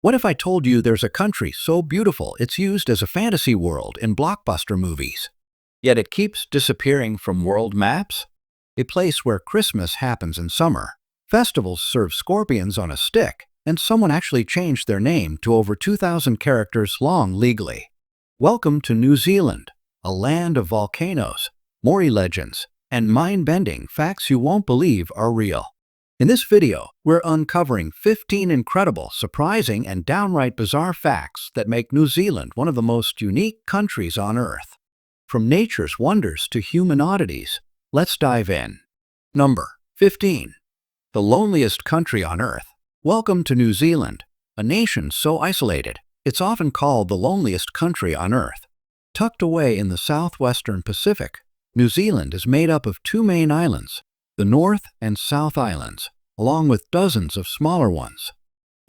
What if I told you there's a country so beautiful it's used as a fantasy world in blockbuster movies? Yet it keeps disappearing from world maps? A place where Christmas happens in summer, festivals serve scorpions on a stick, and someone actually changed their name to over 2,000 characters long legally. Welcome to New Zealand, a land of volcanoes, Maori legends, and mind-bending facts you won't believe are real. In this video, we're uncovering 15 incredible, surprising, and downright bizarre facts that make New Zealand one of the most unique countries on Earth. From nature's wonders to human oddities, let's dive in. Number 15. The loneliest country on Earth. Welcome to New Zealand, a nation so isolated, it's often called the loneliest country on Earth. Tucked away in the southwestern Pacific, New Zealand is made up of two main islands, the North and South Islands, along with dozens of smaller ones.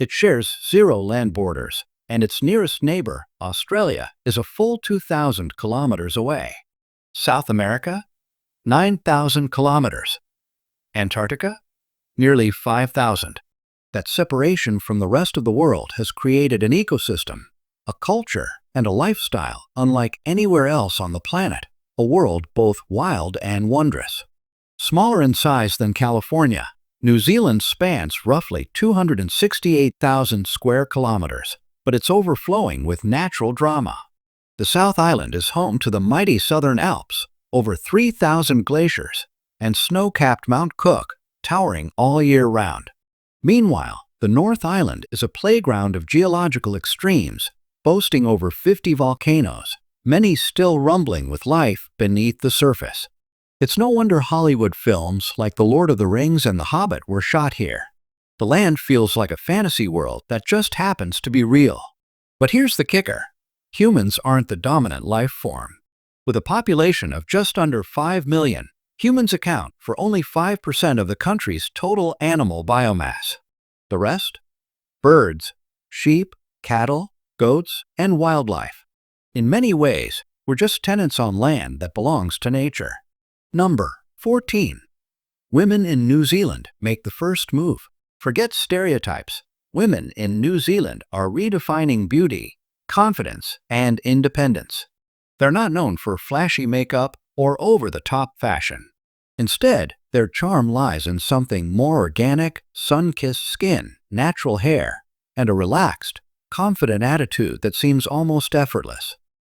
It shares 0 land borders, and its nearest neighbor, Australia, is a full 2,000 kilometers away. South America? 9,000 kilometers. Antarctica? Nearly 5,000. That separation from the rest of the world has created an ecosystem, a culture, and a lifestyle unlike anywhere else on the planet, a world both wild and wondrous. Smaller in size than California, New Zealand spans roughly 268,000 square kilometers, but it's overflowing with natural drama. The South Island is home to the mighty Southern Alps, over 3,000 glaciers, and snow-capped Mount Cook, towering all year round. Meanwhile, the North Island is a playground of geological extremes, boasting over 50 volcanoes, many still rumbling with life beneath the surface. It's no wonder Hollywood films like The Lord of the Rings and The Hobbit were shot here. The land feels like a fantasy world that just happens to be real. But here's the kicker. Humans aren't the dominant life form. With a population of just under 5 million, humans account for only 5% of the country's total animal biomass. The rest? Birds, sheep, cattle, goats, and wildlife. In many ways, we're just tenants on land that belongs to nature. Number 14. Women in New Zealand make the first move. Forget stereotypes. Women in New Zealand are redefining beauty, confidence, and independence. They're not known for flashy makeup or over-the-top fashion. Instead, their charm lies in something more organic, sun-kissed skin, natural hair, and a relaxed, confident attitude that seems almost effortless.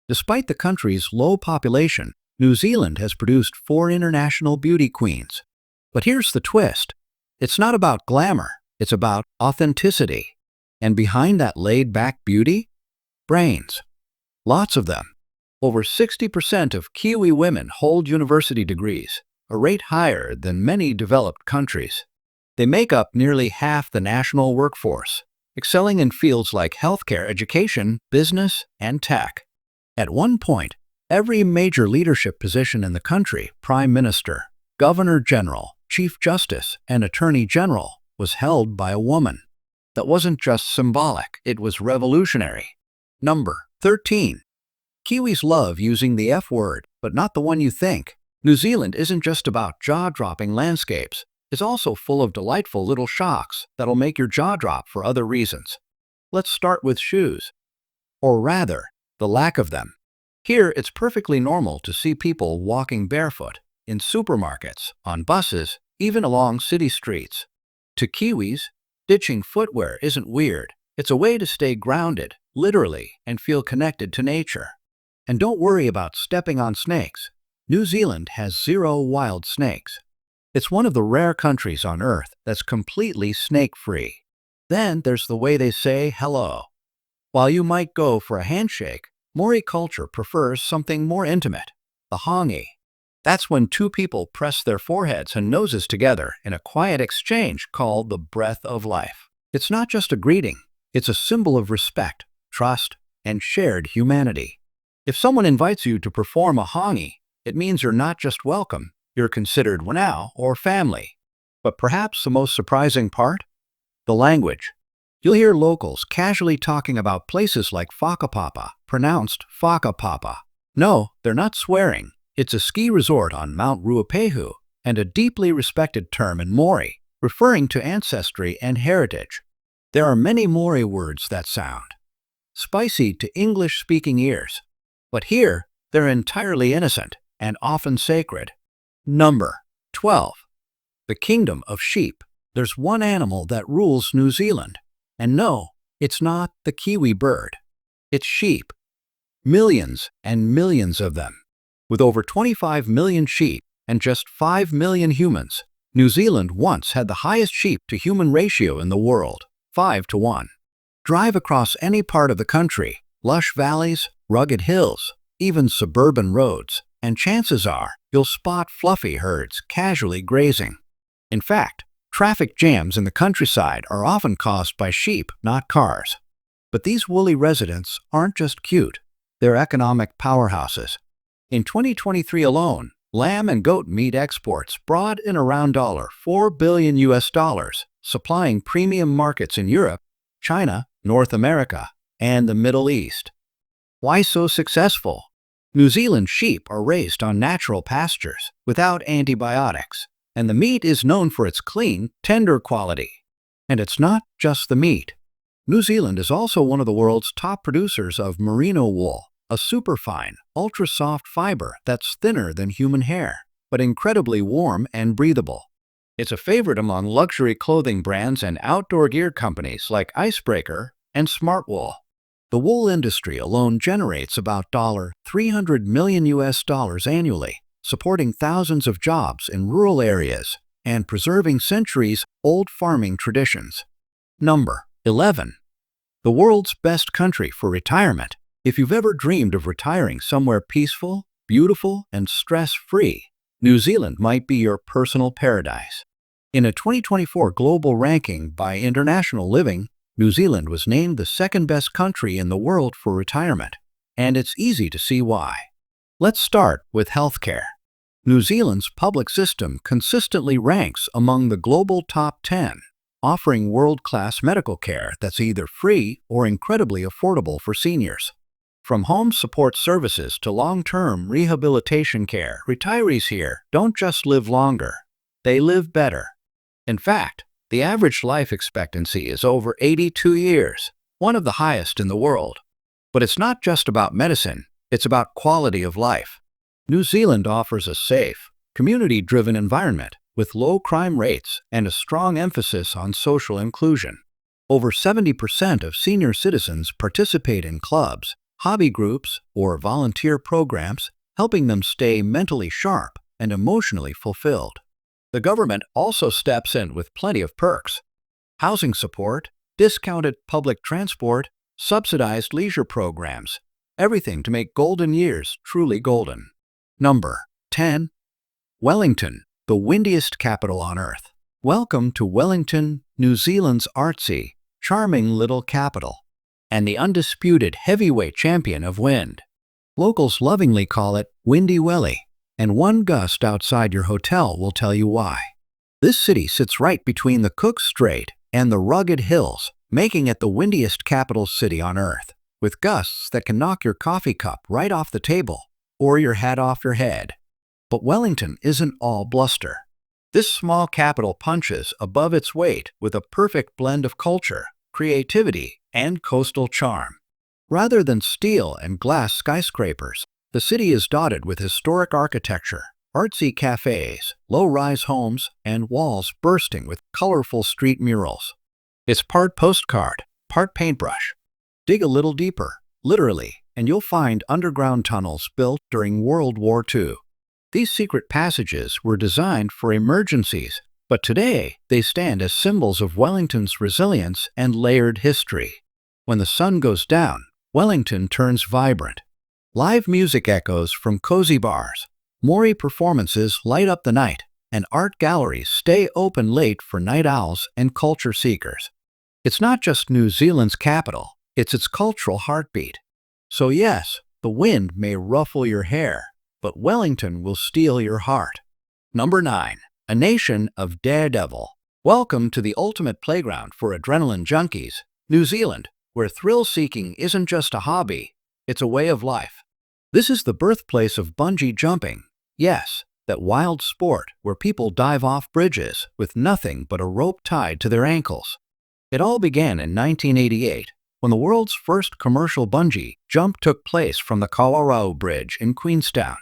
Despite the country's low population, New Zealand has produced 4 international beauty queens. But here's the twist. It's not about glamour, it's about authenticity. And behind that laid-back beauty? Brains. Lots of them. Over 60% of Kiwi women hold university degrees, a rate higher than many developed countries. They make up nearly half the national workforce, excelling in fields like healthcare, education, business, and tech. At one point, every major leadership position in the country, Prime Minister, Governor General, Chief Justice, and Attorney General, was held by a woman. That wasn't just symbolic, it was revolutionary. Number 13. Kiwis love using the F word, but not the one you think. New Zealand isn't just about jaw-dropping landscapes. It's also full of delightful little shocks that'll make your jaw drop for other reasons. Let's start with shoes. Or rather, the lack of them. Here, it's perfectly normal to see people walking barefoot, in supermarkets, on buses, even along city streets. To Kiwis, ditching footwear isn't weird. It's a way to stay grounded, literally, and feel connected to nature. And don't worry about stepping on snakes. New Zealand has 0 wild snakes. It's one of the rare countries on Earth that's completely snake-free. Then there's the way they say hello. While you might go for a handshake, Maori culture prefers something more intimate, the hongi. That's when two people press their foreheads and noses together in a quiet exchange called the breath of life. It's not just a greeting, it's a symbol of respect, trust, and shared humanity. If someone invites you to perform a hongi, it means you're not just welcome, you're considered now or family. But perhaps the most surprising part? The language. You'll hear locals casually talking about places like Whakapapa, pronounced Whakapapa. No, they're not swearing. It's a ski resort on Mount Ruapehu and a deeply respected term in Maori, referring to ancestry and heritage. There are many Maori words that sound spicy to English-speaking ears, but here they're entirely innocent and often sacred. Number 12. The Kingdom of Sheep. There's one animal that rules New Zealand. And no, it's not the kiwi bird. It's sheep. Millions and millions of them. With over 25 million sheep and just 5 million humans, New Zealand once had the highest sheep-to-human ratio in the world, 5 to 1. Drive across any part of the country, lush valleys, rugged hills, even suburban roads, and chances are you'll spot fluffy herds casually grazing. In fact, traffic jams in the countryside are often caused by sheep, not cars. But these woolly residents aren't just cute, they're economic powerhouses. In 2023 alone, lamb and goat meat exports brought in around $4 billion US, supplying premium markets in Europe, China, North America, and the Middle East. Why so successful? New Zealand sheep are raised on natural pastures without antibiotics, and the meat is known for its clean, tender quality. And it's not just the meat. New Zealand is also one of the world's top producers of merino wool, a superfine, ultra-soft fiber that's thinner than human hair, but incredibly warm and breathable. It's a favorite among luxury clothing brands and outdoor gear companies like Icebreaker and Smartwool. The wool industry alone generates about $300 million US annually, supporting thousands of jobs in rural areas and preserving centuries-old farming traditions. Number 11. The world's best country for retirement. If you've ever dreamed of retiring somewhere peaceful, beautiful, and stress-free, New Zealand might be your personal paradise. In a 2024 global ranking by International Living, New Zealand was named the second-best country in the world for retirement, and it's easy to see why. Let's start with healthcare. New Zealand's public system consistently ranks among the global top 10, offering world-class medical care that's either free or incredibly affordable for seniors. From home support services to long-term rehabilitation care, retirees here don't just live longer, they live better. In fact, the average life expectancy is over 82 years, one of the highest in the world. But it's not just about medicine, it's about quality of life. New Zealand offers a safe, community-driven environment with low crime rates and a strong emphasis on social inclusion. Over 70% of senior citizens participate in clubs, hobby groups, or volunteer programs, helping them stay mentally sharp and emotionally fulfilled. The government also steps in with plenty of perks: housing support, discounted public transport, subsidized leisure programs, everything to make golden years truly golden. Number 10. Wellington, the windiest capital on Earth. Welcome to Wellington, New Zealand's artsy, charming little capital, and the undisputed heavyweight champion of wind. Locals lovingly call it Windy Welly, and one gust outside your hotel will tell you why. This city sits right between the Cook Strait and the rugged hills, making it the windiest capital city on Earth, with gusts that can knock your coffee cup right off the table or your hat off your head. But Wellington isn't all bluster. This small capital punches above its weight with a perfect blend of culture, creativity, and coastal charm. Rather than steel and glass skyscrapers, the city is dotted with historic architecture, artsy cafes, low-rise homes, and walls bursting with colorful street murals. It's part postcard, part paintbrush. Dig a little deeper, literally, and you'll find underground tunnels built during World War II. These secret passages were designed for emergencies, but today they stand as symbols of Wellington's resilience and layered history. When the sun goes down, Wellington turns vibrant. Live music echoes from cozy bars, Maori performances light up the night, and art galleries stay open late for night owls and culture seekers. It's not just New Zealand's capital, it's its cultural heartbeat. So yes, the wind may ruffle your hair, but Wellington will steal your heart. Number 9. A nation of daredevil. Welcome to the ultimate playground for adrenaline junkies, New Zealand, where thrill-seeking isn't just a hobby, it's a way of life. This is the birthplace of bungee jumping. Yes, that wild sport where people dive off bridges with nothing but a rope tied to their ankles. It all began in 1988 when the world's first commercial bungee jump took place from the Kawarau Bridge in Queenstown.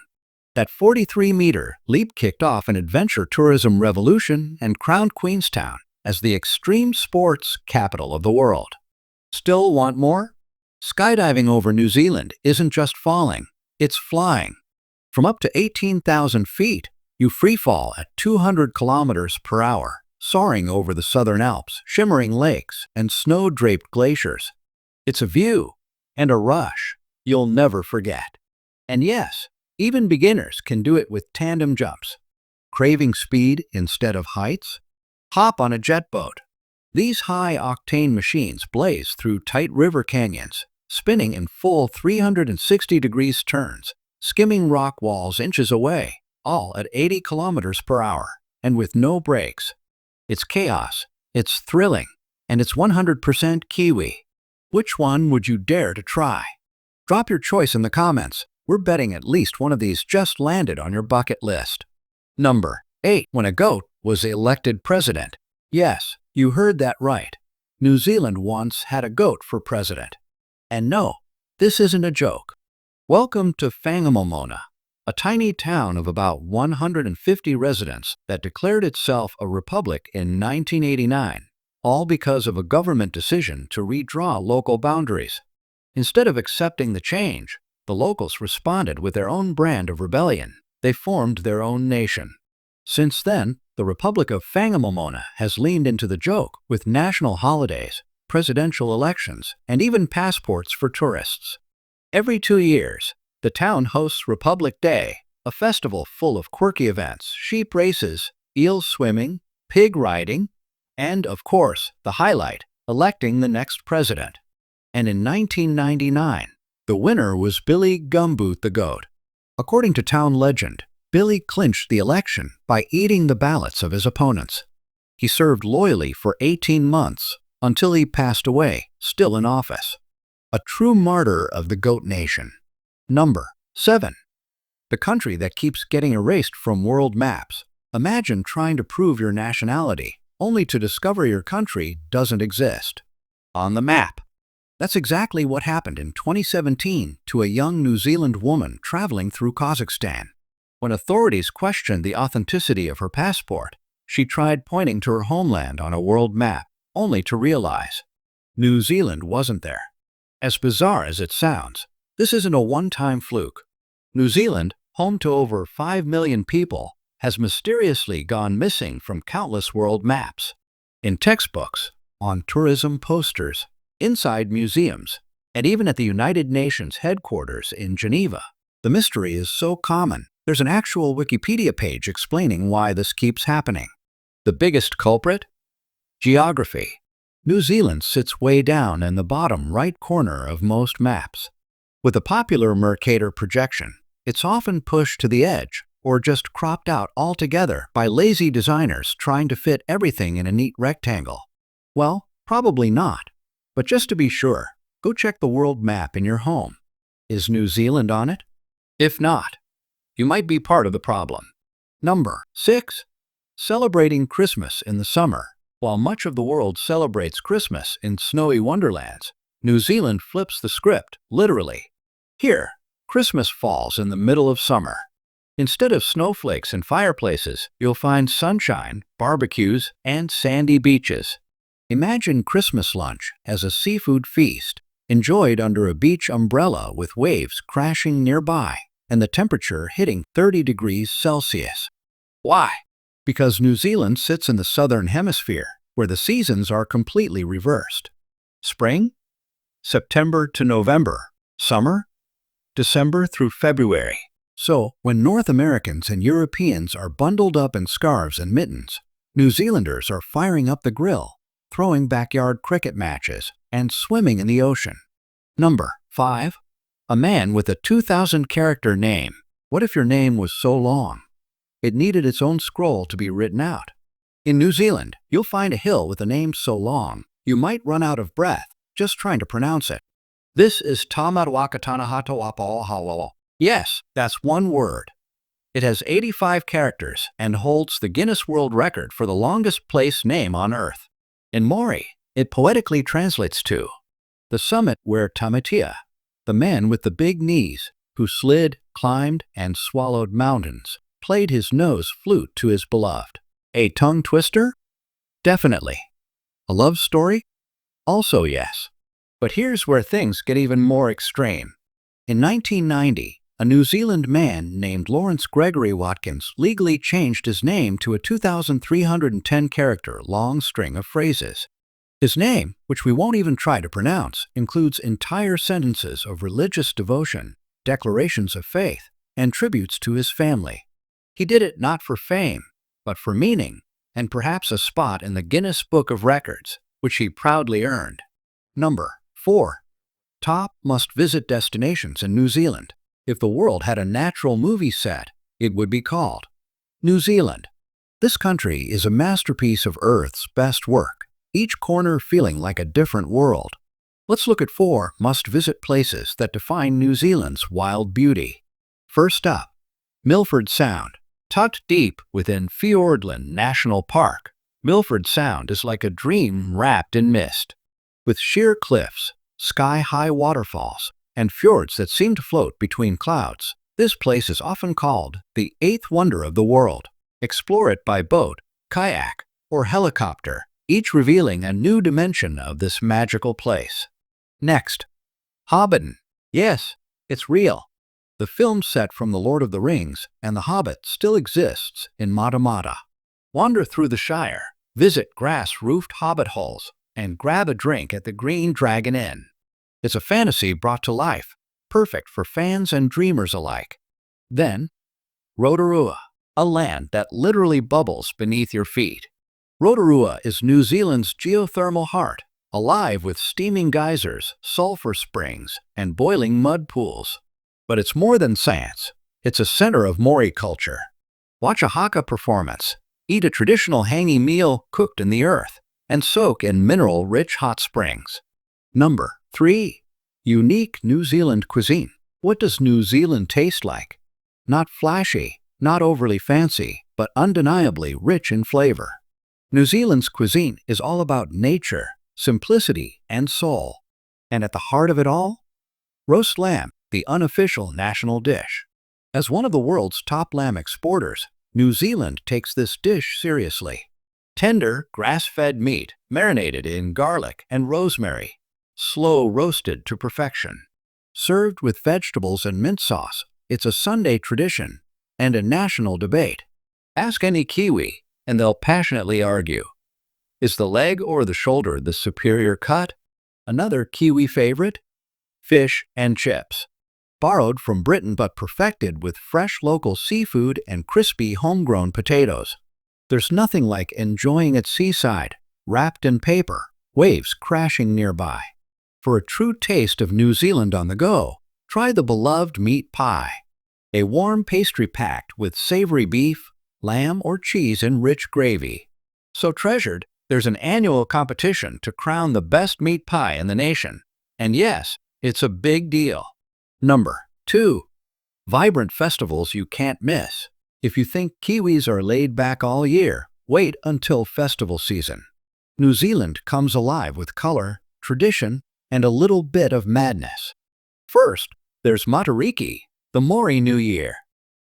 That 43-meter leap kicked off an adventure tourism revolution and crowned Queenstown as the extreme sports capital of the world. Still want more? Skydiving over New Zealand isn't just falling, it's flying. From up to 18,000 feet, you freefall at 200 kilometers per hour, soaring over the Southern Alps, shimmering lakes, and snow-draped glaciers. It's a view and a rush you'll never forget. And yes, even beginners can do it with tandem jumps. Craving speed instead of heights? Hop on a jet boat. These high-octane machines blaze through tight river canyons, spinning in full 360-degree turns, skimming rock walls inches away, all at 80 kilometers per hour, and with no brakes. It's chaos, it's thrilling, and it's 100% Kiwi. Which one would you dare to try? Drop your choice in the comments. We're betting at least one of these just landed on your bucket list. Number 8. When a goat was elected president. Yes, you heard that right. New Zealand once had a goat for president. And no, this isn't a joke. Welcome to Whangamomona, a tiny town of about 150 residents that declared itself a republic in 1989, all because of a government decision to redraw local boundaries. Instead of accepting the change, the locals responded with their own brand of rebellion. They formed their own nation. Since then, the Republic of Whangamomona has leaned into the joke with national holidays, presidential elections, and even passports for tourists. Every 2 years, the town hosts Republic Day, a festival full of quirky events, sheep races, eel swimming, pig riding, and, of course, the highlight, electing the next president. And in 1999, the winner was Billy Gumboot the Goat. According to town legend, Billy clinched the election by eating the ballots of his opponents. He served loyally for 18 months until he passed away, still in office. A true martyr of the Goat Nation. Number 7. The country that keeps getting erased from world maps. Imagine trying to prove your nationality, only to discover your country doesn't exist on the map. That's exactly what happened in 2017 to a young New Zealand woman traveling through Kazakhstan. When authorities questioned the authenticity of her passport, she tried pointing to her homeland on a world map, only to realize New Zealand wasn't there. As bizarre as it sounds, this isn't a one-time fluke. New Zealand, home to over 5 million people, has mysteriously gone missing from countless world maps. In textbooks, on tourism posters, inside museums, and even at the United Nations headquarters in Geneva. The mystery is so common, there's an actual Wikipedia page explaining why this keeps happening. The biggest culprit? Geography. New Zealand sits way down in the bottom right corner of most maps. With a popular Mercator projection, it's often pushed to the edge or just cropped out altogether by lazy designers trying to fit everything in a neat rectangle. Well, probably not. But just to be sure, go check the world map in your home. Is New Zealand on it? If not, you might be part of the problem. Number 6. Celebrating Christmas in the summer. While much of the world celebrates Christmas in snowy wonderlands, New Zealand flips the script, literally. Here, Christmas falls in the middle of summer. Instead of snowflakes and fireplaces, you'll find sunshine, barbecues, and sandy beaches. Imagine Christmas lunch as a seafood feast, enjoyed under a beach umbrella with waves crashing nearby and the temperature hitting 30 degrees Celsius. Why? Because New Zealand sits in the southern hemisphere, where the seasons are completely reversed. Spring? September to November. Summer? December through February. So, when North Americans and Europeans are bundled up in scarves and mittens, New Zealanders are firing up the grill, throwing backyard cricket matches, and swimming in the ocean. Number 5. A man with a 2,000-character name. What if your name was so long it needed its own scroll to be written out? In New Zealand, you'll find a hill with a name so long you might run out of breath just trying to pronounce it. This is Tamadwakatanahatawapaohawao. Yes, that's one word. It has 85 characters and holds the Guinness World Record for the longest place name on Earth. In Maori, It poetically translates to the summit where Tamatea, the man with the big knees, who slid, climbed, and swallowed mountains, played his nose flute to his beloved. A tongue twister? Definitely. A love story? Also yes. But here's where things get even more extreme. In 1990, a New Zealand man named Lawrence Gregory Watkins legally changed his name to a 2,310-character long string of phrases. His name, which we won't even try to pronounce, includes entire sentences of religious devotion, declarations of faith, and tributes to his family. He did it not for fame, but for meaning, and perhaps a spot in the Guinness Book of Records, which he proudly earned. Number 4. Top must-visit destinations in New Zealand. If the world had a natural movie set, it would be called New Zealand. This country is a masterpiece of Earth's best work, each corner feeling like a different world. Let's look at 4 must-visit places that define New Zealand's wild beauty. First up, Milford Sound. Tucked deep within Fiordland National Park, Milford Sound is like a dream wrapped in mist. With sheer cliffs, sky-high waterfalls, and fjords that seem to float between clouds, this place is often called the 8th wonder of the world. Explore it by boat, kayak, or helicopter, each revealing a new dimension of this magical place. Next, Hobbiton. Yes, it's real. The film set from The Lord of the Rings and The Hobbit still exists in Matamata. Wander through the Shire, visit grass-roofed hobbit holes, and grab a drink at the Green Dragon Inn. It's a fantasy brought to life, perfect for fans and dreamers alike. Then, Rotorua, a land that literally bubbles beneath your feet. Rotorua is New Zealand's geothermal heart, alive with steaming geysers, sulfur springs, and boiling mud pools. But it's more than science. It's a center of Maori culture. Watch a haka performance, eat a traditional hangi meal cooked in the earth, and soak in mineral-rich hot springs. Number 3. Unique New Zealand cuisine. What does New Zealand taste like? Not flashy, not overly fancy, but undeniably rich in flavor. New Zealand's cuisine is all about nature, simplicity, and soul. And at the heart of it all? Roast lamb, the unofficial national dish. As one of the world's top lamb exporters, New Zealand takes this dish seriously. Tender, grass-fed meat, marinated in garlic and rosemary, slow roasted to perfection. Served with vegetables and mint sauce, it's a Sunday tradition and a national debate. Ask any Kiwi, and they'll passionately argue. Is the leg or the shoulder the superior cut? Another Kiwi favorite? Fish and chips. Borrowed from Britain but perfected with fresh local seafood and crispy homegrown potatoes. There's nothing like enjoying it seaside, wrapped in paper, waves crashing nearby. For a true taste of New Zealand on the go, try the beloved meat pie. A warm pastry packed with savory beef, lamb, or cheese in rich gravy. So treasured, there's an annual competition to crown the best meat pie in the nation. And yes, it's a big deal. Number 2. Vibrant festivals you can't miss. If you think Kiwis are laid back all year, wait until festival season. New Zealand comes alive with color, tradition, and a little bit of madness. First, there's Matariki, the Maori New Year.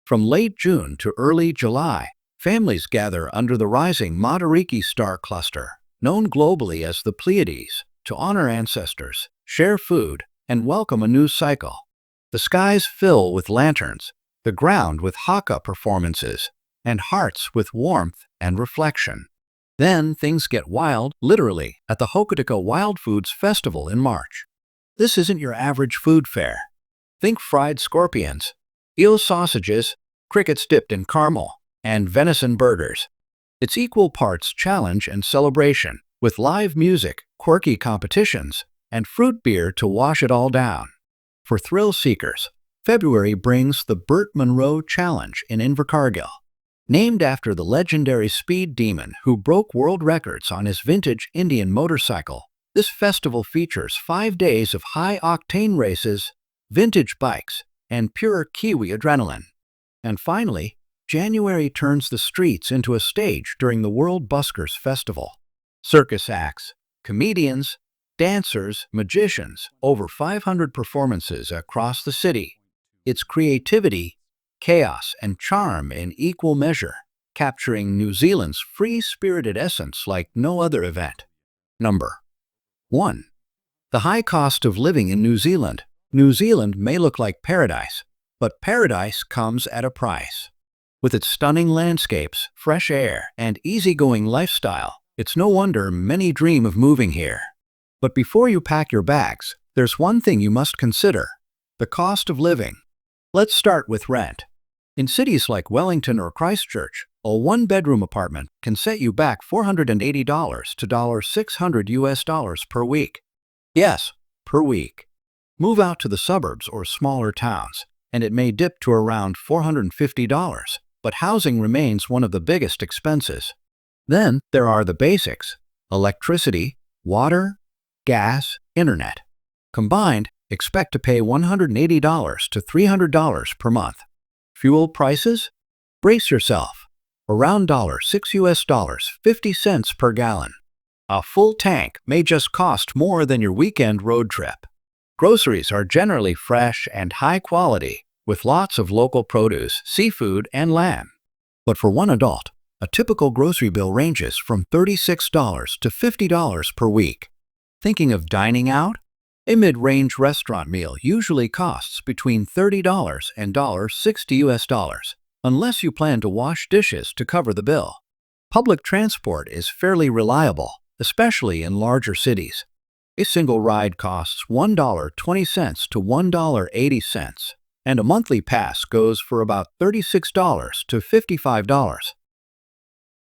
From late June to early July, families gather under the rising Matariki star cluster, known globally as the Pleiades, to honor ancestors, share food, and welcome a new cycle. The skies fill with lanterns, the ground with haka performances, and hearts with warmth and reflection. Then things get wild, literally, at the Hokitika Wild Foods Festival in March. This isn't your average food fair. Think fried scorpions, eel sausages, crickets dipped in caramel, and venison burgers. It's equal parts challenge and celebration, with live music, quirky competitions, and fruit beer to wash it all down. For thrill seekers, February brings the Burt Munro Challenge in Invercargill. Named after the legendary speed demon who broke world records on his vintage Indian motorcycle, this festival features 5 days of high-octane races, vintage bikes, and pure Kiwi adrenaline. And finally, January turns the streets into a stage during the World Buskers Festival. Circus acts, comedians, dancers, magicians, over 500 performances across the city. It's creativity, chaos, and charm in equal measure, capturing New Zealand's free-spirited essence like no other event. Number 1. The high cost of living in New Zealand. New Zealand may look like paradise, but paradise comes at a price. With its stunning landscapes, fresh air, and easygoing lifestyle, it's no wonder many dream of moving here. But before you pack your bags, there's one thing you must consider: the cost of living. Let's start with rent. In cities like Wellington or Christchurch, a one-bedroom apartment can set you back $480 to $600 per week. Yes, per week. Move out to the suburbs or smaller towns, and it may dip to around $450, but housing remains one of the biggest expenses. Then there are the basics: electricity, water, gas, internet. Combined, expect to pay $180 to $300 per month. Fuel prices? Brace yourself. Around $6 50 cents per gallon. A full tank may just cost more than your weekend road trip. Groceries are generally fresh and high quality, with lots of local produce, seafood, and lamb. But for one adult, a typical grocery bill ranges from $36 to $50 per week. Thinking of dining out? A mid-range restaurant meal usually costs between $30 and $60, unless you plan to wash dishes to cover the bill. Public transport is fairly reliable, especially in larger cities. A single ride costs $1.20 to $1.80, and a monthly pass goes for about $36 to $55.